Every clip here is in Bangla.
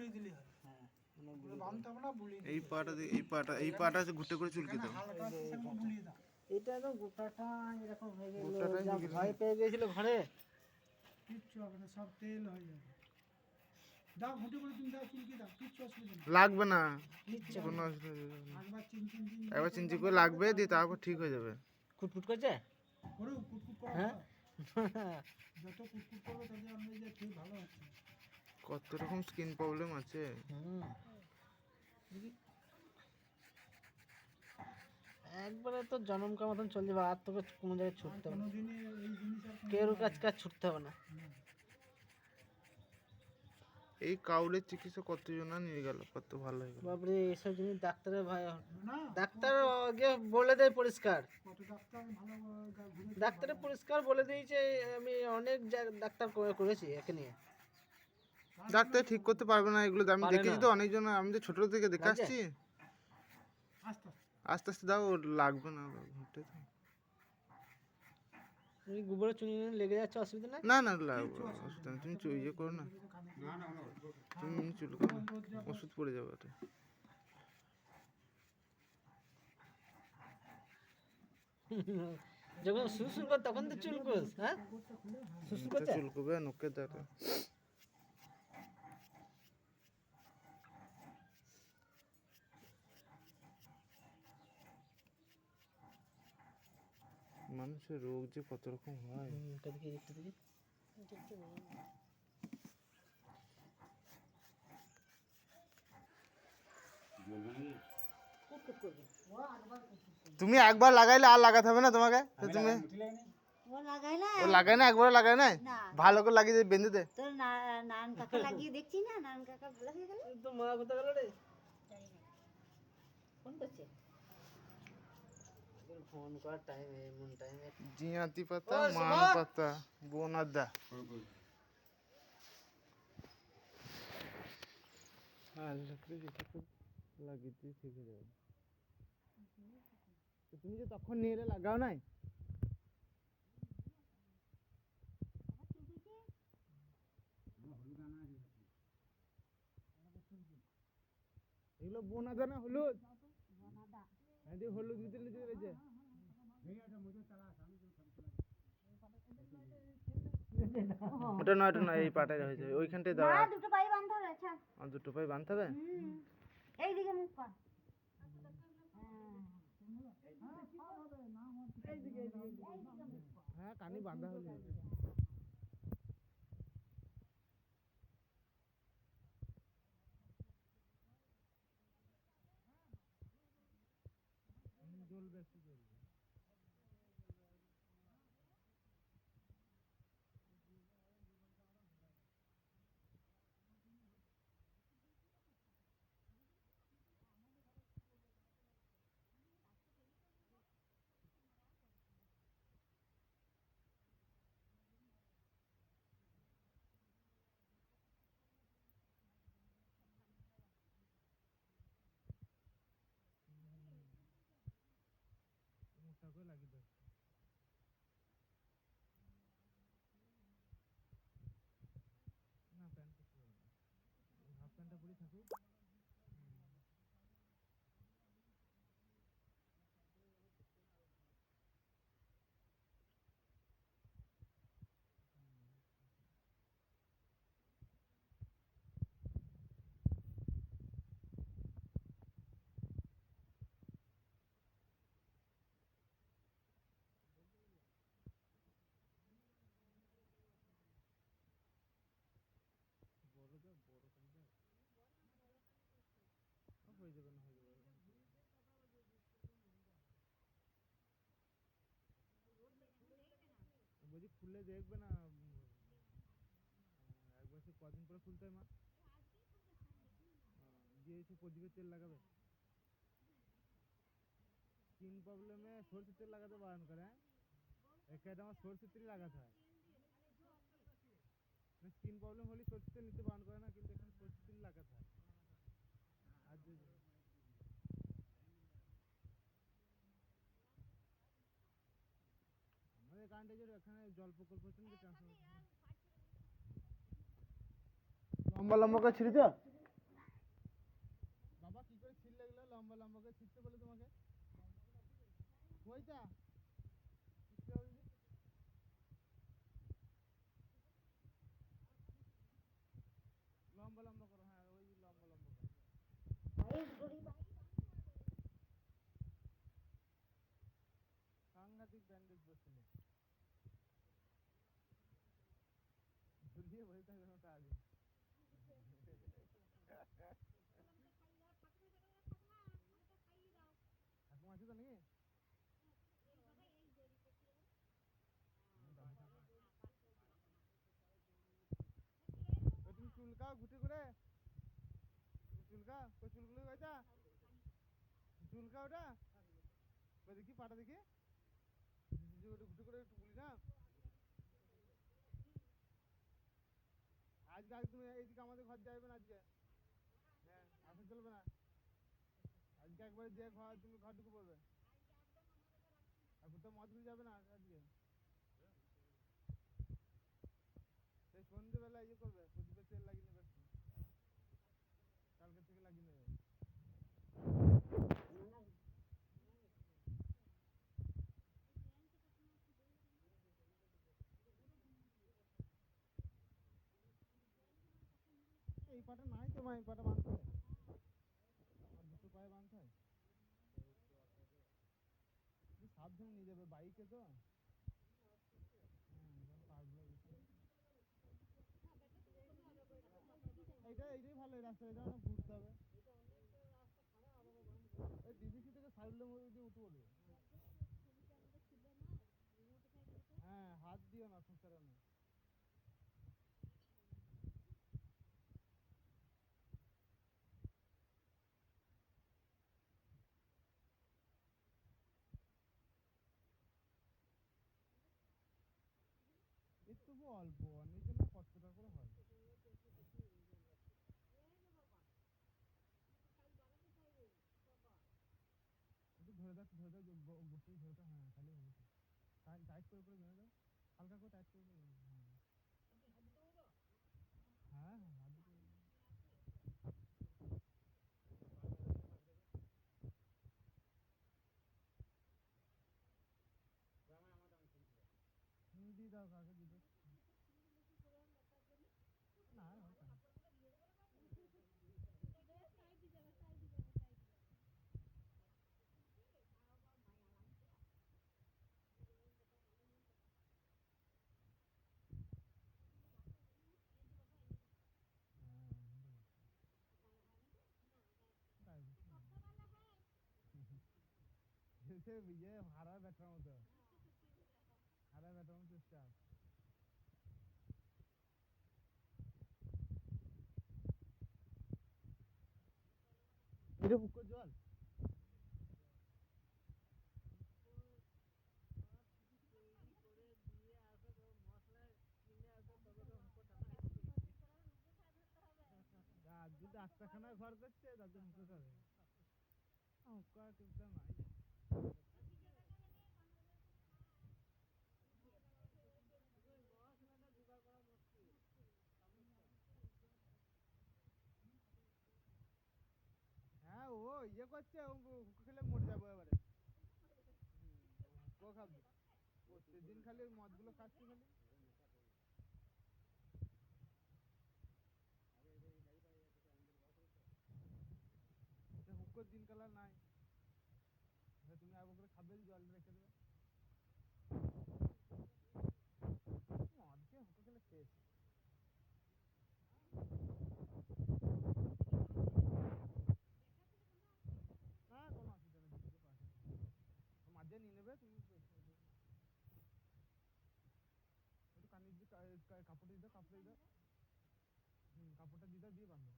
বুলিয়ে দিলে হয়। হ্যাঁ বাঁধতে হবে না, বুলিয়ে এই পাটা এই পাটা ঘুরতে করে চুলকে দাও। হালকা আছে সেগুলো বুলিয়ে দাও। এটা তো গোটাটা এরকম হয়ে গেল, গোটাটাই যা হয়ে গেল। ভয় পেয়ে গিয়েছিল ঘরে। কিচ্ছু হবে না, সব তেল হয়ে যাবে। দাও ঘুটে করে তুমি দাও, চুলকে দাও, কিচ্ছু অসুবিধা নেই। লাগবে না কিচ্ছু কোনো অসুবিধা নেই। একবার চিন একবার চিনচি করে লাগবে, দিয়ে তারপর ঠিক হয়ে যাবে। ফুটফুট করছে। করো, কুটকুট করো। হ্যাঁ যত কুটকুট করবে তত আমরা যে ঠিক ভালো হচ্ছে। কত রকম স্কিন প্রবলেম আছে। একবারে তো জনমকার মতন চলে যাবে, আর তোকে কোনো জায়গায় ছুটতে হবে না, কোনোদিনই এই জিনিস আর কেউ কাজ ছুটতে হবে না। এই কাউলের চিকিৎসা কতজনা নিয়ে গেল, কত ভালো হয়ে গেল। বাপরে এসব জিনিস ডাক্তারের ভয়। না, ডাক্তার আগে বলে দেয় পরিষ্কার, কত ডাক্তার ভালো ঘুরে ডাক্তারের পরিষ্কার বলে দিয়েছে। আমি অনেক ডাক্তার করেছি একে নিয়ে। ডাক্তার ঠিক করতে পারবে না এগুলো, আমি পারে দেখেছি না। তো অনেকজন, আমি তো ছোট থেকে দেখে লাগছে? আসছি। আস্তে আস্তে আস্তে আস্তে দাও, ওর লাগবে না ঘুরতে তো। তুমি গোবরে চুনি লেগে যাচ্ছে, অসুবিধা নাই। না না লাগবে না, অসুবিধা নেই। তুমি ইয়ে করো না, তুমি চুলকো না, ওষুধ পড়ে যাবে ওটা। যখন সুসুর কর তখন তো চুলকোস। হ্যাঁ সুসুর করছে। চুলকোবে নখে দেখো। মানুষের রোগ যে কত রকম হয়। এটা দেখি, একটু দেখি। তুমি একবার লাগাইলে আর লাগাতে হবে না তোমাকে, তো তুমি ও লাগাই না, ও লাগায় না, একবার লাগায় না, না। ভালো করে লাগিয়ে দিয়ে বেঁধে দে। তোর নান কাকা লাগিয়ে দেখছি না, নান কাকা লাগিয়ে গেল। তো মা কোথায় গেল রে? ফোন করছে। ফোন করার টাইম, এমন টাইমে। জিয়াতি পাতা, ও, মান সুমন! পাতা, বোনাদা। লাগিয়ে দিয়ে ঠিক হয়ে যাবে। তো তুমি যে তখন নিয়ে এলে লাগাও নাই? এগুলো বোনাদা না হলুদ? হ্যাঁ দিয়ে হলুদ ভিতরে দিয়ে রয়েছে। ওটা নয়, ওটা নয়, এই পাটায় হয়েছে, ওইখানটায় দাও। না, দুটো পাই বাঁধতে হবে। আচ্ছা, আর দুটো পায়ে বাঁধতে হবে। এইদিকে মুখ কর। হ্যাঁ কানি বাঁধা হলে জ্বলবে, একটু জ্বলবে। মোটা করে লাগিয়ে দাও। না প্যান্ট পরতে হবে না, হাফ প্যান্টটা পরে থাকুক। বড় দাও, বড় প্যান্ট দাও। হয়ে যাবে না, হয়ে যাবে। বলছি খুলে দেখবে না, একবার সে কদিন পরে খুলতে হয় মা, দিয়ে এসে প্রদীপের তেল লাগাবে। স্কিন প্রবলেমে সরষের তেল লাগাতে বারণ করে। হ্যাঁ এখানে আমার সরষের তেল লাগাতে হয়। স্কিন প্রবলেম হলে সরষের তেল নিতে বারণ করে না, কিন্তু এখানে সরষের তেল লাগাতে হয়। আর আমাদের কারেন্টে যে এখানে জল প্রকল্প হচ্ছে না, লম্বা লম্বা করে ছিঁড়েছ। ওইটা লম্বা লম্বা করো, হ্যাঁ ওই লম্বা লম্বা করো। এই দড়ি সাংঘাতিক ব্যান্ডেজ বসছিল, ঝুলিয়ে বসে থাকবে ওটা আগে। ঠাকুমা আছে তো নাকি? তুমি চুলকাও ঘুটে করে, চুলকা ওই চুলগুলো ওইটা চুলকা ওটা ওই দেখি পাটা দেখি, ওটা ঘুটে করে একটু বলি না। আজকে আজ তুমি এইদিকে আমাদের ঘর যাবে না আজকে, হ্যাঁ আসা চলবে না আজকে, একবারে যে ঘর তুমি ঘর ঢুকে পড়বে, আর কোথাও মদ ঘুরে যাবে না আজকে। সেই সন্ধ্যেবেলা ইয়ে করবে, প্রদীপে তেল লাগিয়ে নেবে, কালকে থেকে লাগিয়ে নেবে। এই পাটা নাই তো মা, এই পাটা বাঁধতে হয়, আর দুটো পায়ে বাঁধতে হয়। সাবধানে নিয়ে যাবে বাইকে তো, এইটাই ভালো, এই রাস্তায় এটা অনেক ঘুরতে হবে। ওই ডিবিসি থেকে সাইডের মধ্যে দিয়ে উঠে পড়বে। হ্যাঁ হাত দিও না খুঁচারো না। এর তবু অল্প, অনেক জন্য কতটা করে হয়। একটু ধরে দাও, ধরে দাও, বসেই ধরে দাও, হ্যাঁ তাহলে হবে। টাইট করে করে বেঁধে দাও, হালকা করে টাইট করে করে বেঁধে দাও। হ্যাঁ হ্যাঁ হাত দিয়ে দিয়ে দাও, কাকে দিতে না না ইয়ে হারা ব্যাটার মতো, হারা ব্যাটার মতো স্টাফ। এটা পুকুর জল যদি ডাক্তারখানা ঘর করছে তাদের মুখে খাবে, হুক্কা টুকটা নাই। হ্যাঁ ও ইয়ে করছে, হুক্কা খেলে মরে যাবো এবারে, ও খাবে প্রত্যেকদিন খালি ওই মদগুলো খাচ্ছে, খালি হুক্কোর দিন কালার নাই। তুমি আবার করে খাবে, জল রেখে দেবে, মদ খেয়ে হুক্কা খেলে শেষ। না কোনো অসুবিধা নেই, মাঝে নিয়ে নেবে তুমি, একটু কানে দিয়ে কাপড়টা দিয়ে দাও, কাপড়টা দিয়ে দাও, কাপড়টা দিয়ে দাও, দিয়ে বাঁধো।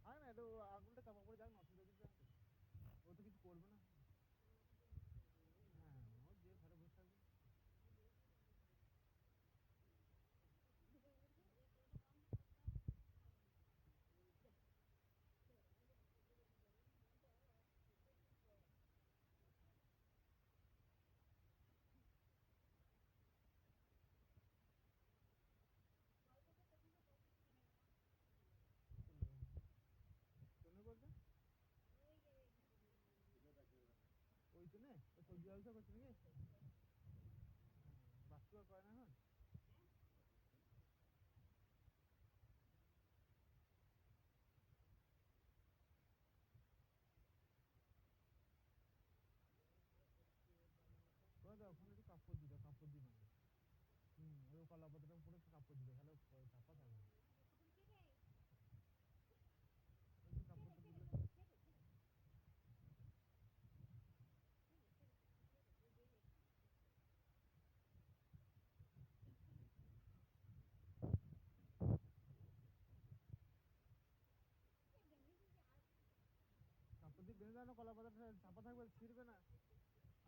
আর না একটু আগুনটা চাপা পড়ে যাক না, অসুবিধা কিছু আছে, ও তো কিছু করবে না। হ্যাঁ ও যে ঘরে বসে থাকবে। কেন বলতে ব্যবসা করছে নাকি? বাস্তু আর করে না এখন? করে দাও, ওখানে একটু কাপড় দিয়ে দাও, কাপড় দিয়ে বাঁধো। ওই কলা পাতাটা পুরো একটু কাপড় দিয়ে দাও, তাহলে চাপা থাকবে। একটু কাপড়টা দিলে কাপড় দিয়ে বেঁধে দাও না, কলা পাতাটা চাপা থাকবে, ছিঁড়বে না।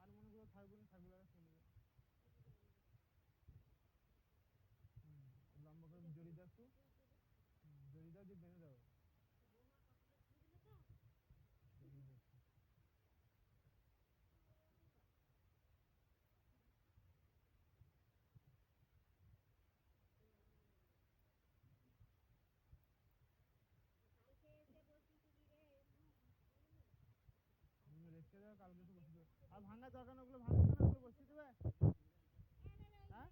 আর মনে করো থাকবে না, থাকবে না শুনবে। লম্বা করে জড়ি দাও একটু, জড়ি দাও দিয়ে বেঁধে দাও। রেখে দাও, কালকে একটু বসে দেবে। আর ভাঙা দরকার না, ওগুলো ভাঙবে না, ওগুলো বসিয়ে দেবে। হ্যাঁ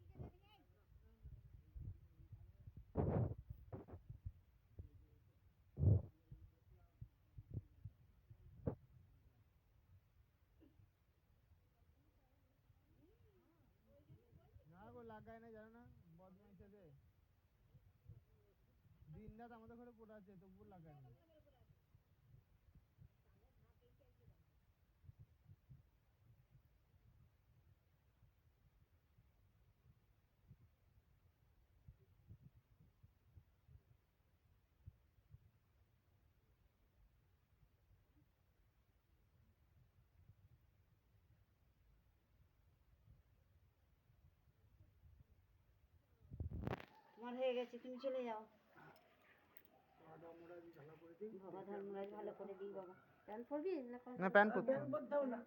না গো, লাগায় না, জানো না, বদমাইশ আছে। দিন রাত আমাদের ঘরে পড়ে আছে, তবুও লাগায় না। তোমার হয়ে গেছে, তুমি চলে যাও। বাবা ধর্মরাজ ভালো করে দিই বাবা। প্যান্ট পরবি না প্যান্ট পরতে প্যান্ট পরতে হবে না,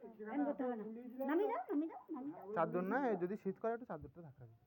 নামিয়ে দাও, নামিয়ে দাও, নামিয়ে দাও। চাদর না, যদি শীত করে একটু চাদরটা ঢাকা দিই।